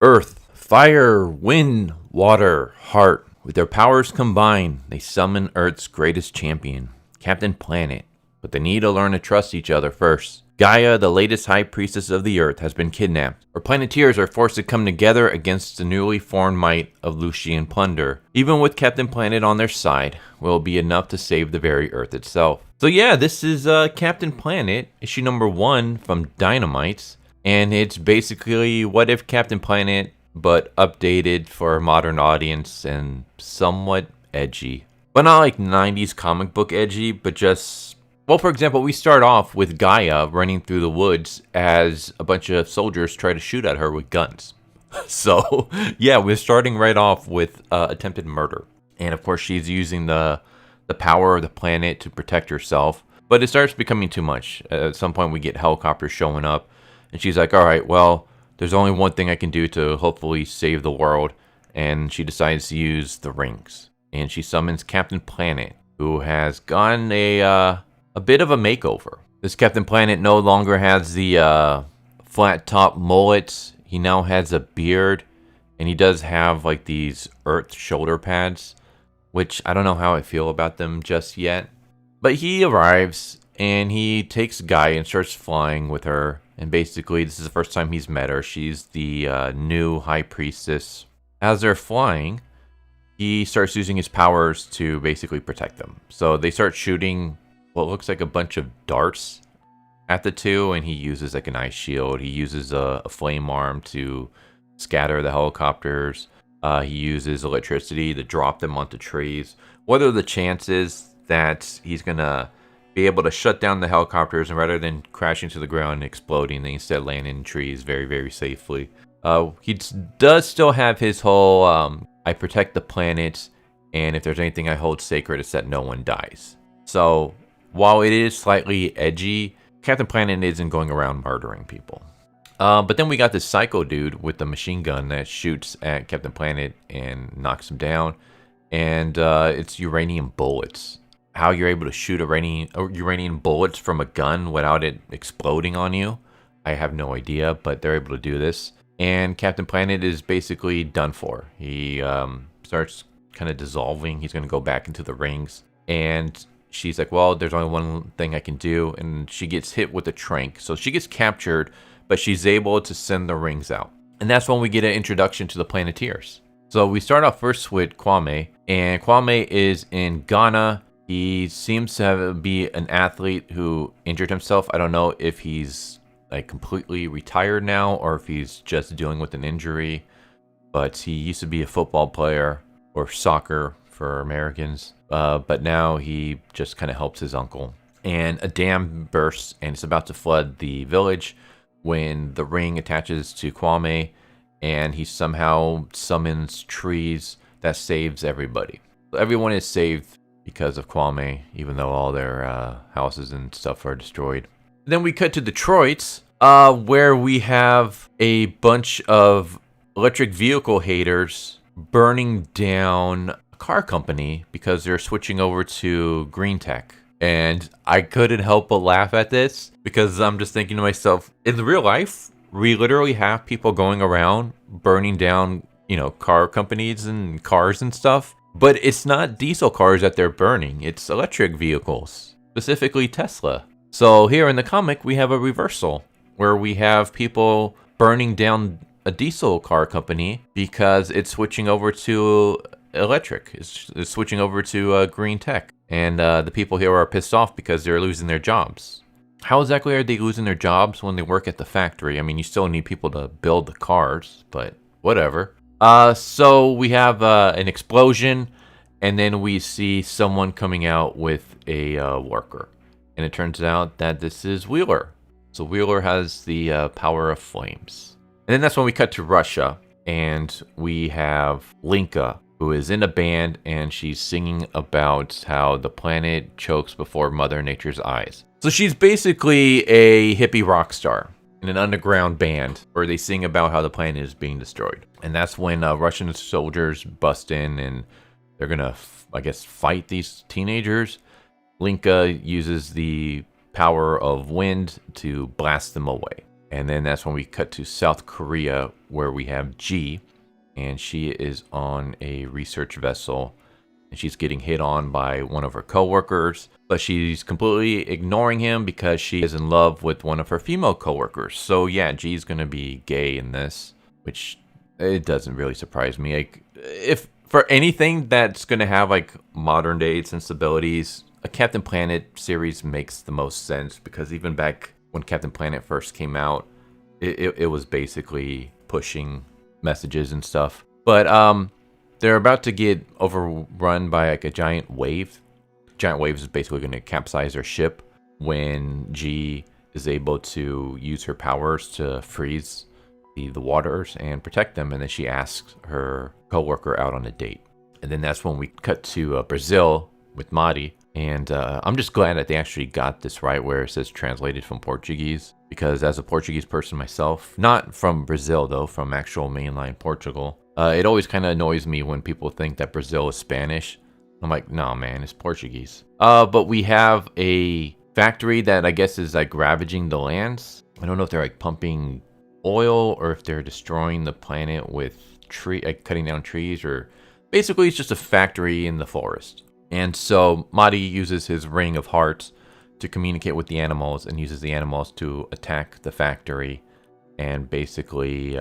Earth, fire, wind, water, heart. With their powers combined, they summon Earth's greatest champion, Captain Planet. But they need to learn to trust each other first. Gaia, the latest High Priestess of the Earth, has been kidnapped. Our Planeteers are forced to come together against the newly formed might of Lucian Plunder. Even with Captain Planet on their side, will it be enough to save the very Earth itself? So yeah, this is Captain Planet, issue number 1 from Dynamite. And it's basically what if Captain Planet, but updated for a modern audience and somewhat edgy. But not like 90s comic book edgy, but just... Well, for example, we start off with Gaia running through the woods as a bunch of soldiers try to shoot at her with guns. So, yeah, we're starting right off with attempted murder. And of course, she's using the power of the planet to protect herself. But it starts becoming too much. At some point, we get helicopters showing up. And she's like, all right, well, there's only one thing I can do to hopefully save the world. And she decides to use the rings. And she summons Captain Planet, who has gotten a bit of a makeover. This Captain Planet no longer has the flat top mullet. He now has a beard. And he does have like these earth shoulder pads, which I don't know how I feel about them just yet. But he arrives and he takes Gaia and starts flying with her. And basically, this is the first time he's met her. She's the new High Priestess. As they're flying, he starts using his powers to basically protect them. So they start shooting what looks like a bunch of darts at the two, and he uses like an ice shield. He uses a flame arm to scatter the helicopters. He uses electricity to drop them onto trees. What are the chances that he's going to be able to shut down the helicopters, and rather than crashing to the ground and exploding, they instead land in trees very, very safely? He does still have his whole, I protect the planet, and if there's anything I hold sacred, it's that no one dies. So, while it is slightly edgy, Captain Planet isn't going around murdering people. But then we got this psycho dude with the machine gun that shoots at Captain Planet and knocks him down. And it's uranium bullets. How you're able to shoot uranium bullets from a gun without it exploding on you, I have no idea, but they're able to do this. And Captain Planet is basically done for. He starts kind of dissolving. He's going to go back into the rings. And she's like, well, there's only one thing I can do. And she gets hit with a trank. So she gets captured, but she's able to send the rings out. And that's when we get an introduction to the Planeteers. So we start off first with Kwame. And Kwame is in Ghana. He seems to be an athlete who injured himself. I don't know if he's like completely retired now or if he's just dealing with an injury. But he used to be a football player, or soccer for Americans. But now he just kind of helps his uncle. And a dam bursts and it's about to flood the village when the ring attaches to Kwame and he somehow summons trees that saves everybody. Everyone is saved because of Kwame, even though all their houses and stuff are destroyed. Then we cut to Detroit, where we have a bunch of electric vehicle haters burning down a car company because they're switching over to green tech. And I couldn't help but laugh at this because I'm just thinking to myself, in real life, we literally have people going around burning down, car companies and cars and stuff. But it's not diesel cars that they're burning. It's electric vehicles, specifically Tesla. So here in the comic, we have a reversal where we have people burning down a diesel car company because it's switching over to electric. It's switching over to green tech. And the people here are pissed off because they're losing their jobs. How exactly are they losing their jobs when they work at the factory? I mean, you still need people to build the cars, but whatever. So we have an explosion, and then we see someone coming out with a worker. And it turns out that this is Wheeler. So Wheeler has the power of flames. And then that's when we cut to Russia, and we have Linka, who is in a band, and she's singing about how the planet chokes before Mother Nature's eyes. So she's basically a hippie rock star in an underground band where they sing about how the planet is being destroyed. And that's when Russian soldiers bust in and they're gonna, fight these teenagers. Linka uses the power of wind to blast them away. And then that's when we cut to South Korea, where we have G, and she is on a research vessel, and she's getting hit on by one of her coworkers, but she's completely ignoring him because she is in love with one of her female coworkers. So yeah, G's gonna be gay in this, which it doesn't really surprise me. Like, if for anything that's gonna have like modern day sensibilities, a Captain Planet series makes the most sense, because even back when Captain Planet first came out, it was basically pushing messages and stuff. But they're about to get overrun by like a giant wave. Giant wave is basically going to capsize their ship when G is able to use her powers to freeze the waters and protect them. And then she asks her coworker out on a date. And then that's when we cut to Brazil with Mari. And I'm just glad that they actually got this right, where it says translated from Portuguese, because as a Portuguese person myself, not from Brazil though, from actual mainline Portugal, it always kind of annoys me when people think that Brazil is Spanish. I'm like, no man, it's Portuguese. But we have a factory that I guess is like ravaging the lands. I don't know if they're like pumping oil or if they're destroying the planet with cutting down trees, or basically it's just a factory in the forest. And so Mari uses his ring of hearts to communicate with the animals, and uses the animals to attack the factory and basically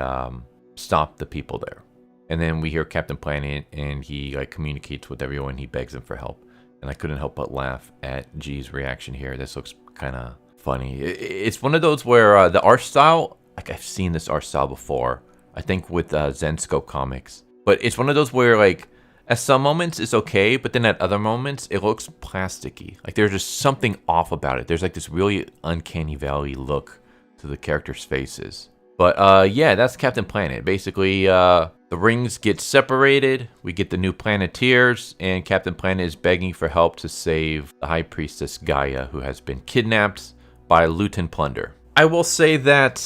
stop the people there. And then we hear Captain Planet, and he like communicates with everyone. He begs them for help, and I couldn't help but laugh at G's reaction here. This looks kind of funny. It's one of those where the art style, like I've seen this art style before, I think with Zenscope Comics, but it's one of those where like at some moments it's okay, but then at other moments it looks plasticky. Like there's just something off about it. There's like this really uncanny valley look to the characters' faces. But yeah, that's Captain Planet. Basically, the rings get separated. We get the new Planeteers, and Captain Planet is begging for help to save the High Priestess Gaia, who has been kidnapped by Lucian Plunder. I will say that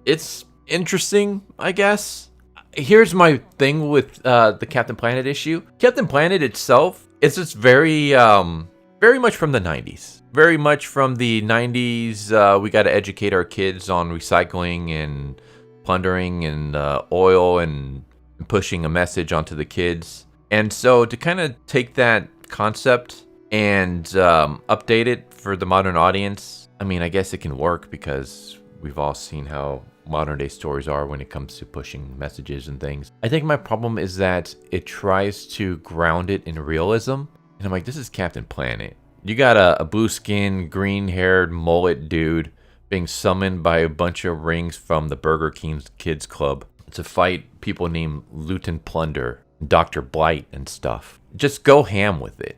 it's interesting, I guess. Here's my thing with the Captain Planet issue. Captain Planet itself is just very much from the 90s. Very much from the 90s. We got to educate our kids on recycling and plundering and oil and pushing a message onto the kids. And so to kind of take that concept and update it for the modern audience, I mean, I guess it can work, because we've all seen how modern day stories are when it comes to pushing messages and things. I think my problem is that it tries to ground it in realism. And I'm like, this is Captain Planet. You got a blue skinned, green haired mullet dude being summoned by a bunch of rings from the Burger King's Kids Club to fight people named Lucian Plunder, Dr. Blight and stuff. Just go ham with it.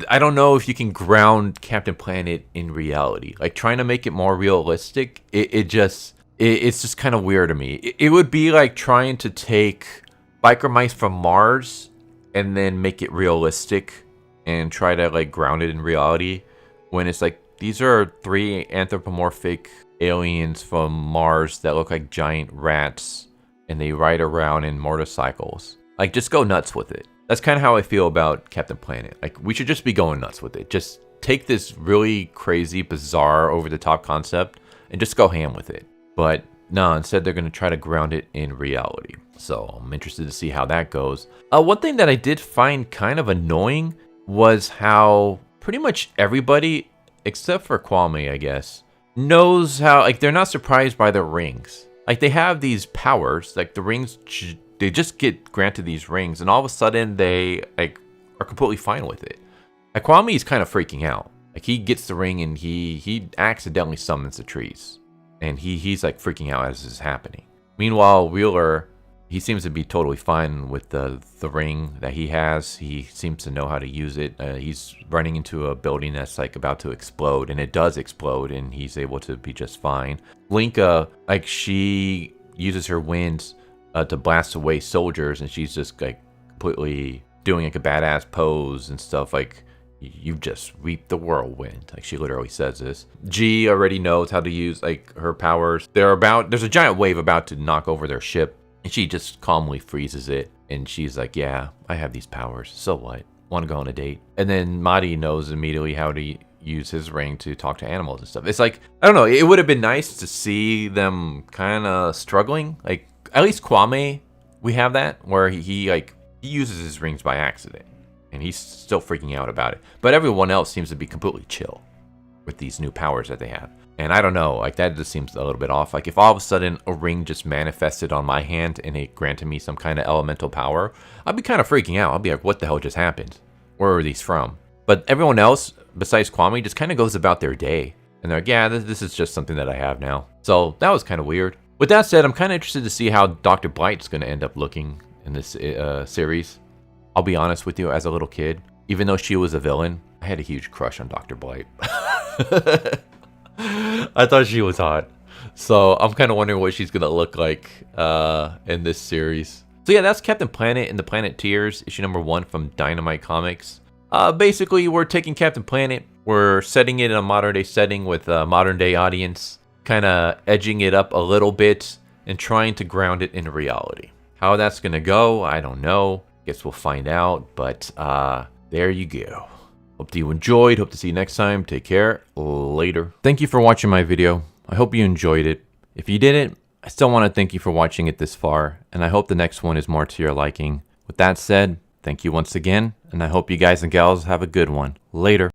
I don't know if you can ground Captain Planet in reality. Like trying to make it more realistic, it's just kind of weird to me. It would be like trying to take biker mice from Mars and then make it realistic and try to like ground it in reality, when it's like, these are 3 anthropomorphic aliens from Mars that look like giant rats, and they ride around in motorcycles. Like, just go nuts with it. That's kind of how I feel about Captain Planet. Like, we should just be going nuts with it. Just take this really crazy, bizarre, over-the-top concept and just go ham with it. But no, instead they're going to try to ground it in reality. So I'm interested to see how that goes. One thing that I did find kind of annoying was how pretty much everybody, except for Kwame, I guess, knows how, like, they're not surprised by the rings. Like, they have these powers, like the rings, they just get granted these rings, and all of a sudden they like are completely fine with it. Like, Kwame is kind of freaking out. Like, he gets the ring and he accidentally summons the trees, and he's like freaking out as this is happening. Meanwhile, Wheeler, he seems to be totally fine with the ring that he has. He seems to know how to use it. He's running into a building that's like about to explode, and it does explode, and he's able to be just fine. Linka, like, she uses her winds to blast away soldiers, and she's just like completely doing like a badass pose and stuff. Like, you've just reaped the whirlwind. Like, she literally says this. G already knows how to use like her powers. There's a giant wave about to knock over their ship, and she just calmly freezes it. And she's like, yeah, I have these powers. So what? Want to go on a date? And then Mari knows immediately how to use his ring to talk to animals and stuff. It's like, I don't know, it would have been nice to see them kind of struggling. Like, at least Kwame, we have that, where he uses his rings by accident. And he's still freaking out about it. But everyone else seems to be completely chill with these new powers that they have. And I don't know, like that just seems a little bit off. Like if all of a sudden a ring just manifested on my hand and it granted me some kind of elemental power, I'd be kind of freaking out. I'd be like, what the hell just happened? Where are these from? But everyone else, besides Kwame, just kind of goes about their day. And they're like, yeah, this is just something that I have now. So that was kind of weird. With that said, I'm kind of interested to see how Dr. Blight's going to end up looking in this series. I'll be honest with you, as a little kid, even though she was a villain, I had a huge crush on Dr. Blight. I thought she was hot. So I'm kind of wondering what she's going to look like in this series. So yeah, that's Captain Planet and the Planeteers, issue number 1 from Dynamite Comics. Basically, we're taking Captain Planet, we're setting it in a modern day setting with a modern day audience, kind of edging it up a little bit and trying to ground it in reality. How that's going to go, I don't know. Guess we'll find out, but there you go. Hope that you enjoyed. Hope to see you next time. Take care. Later. Thank you for watching my video. I hope you enjoyed it. If you didn't, I still want to thank you for watching it this far, and I hope the next one is more to your liking. With that said, thank you once again, and I hope you guys and gals have a good one. Later.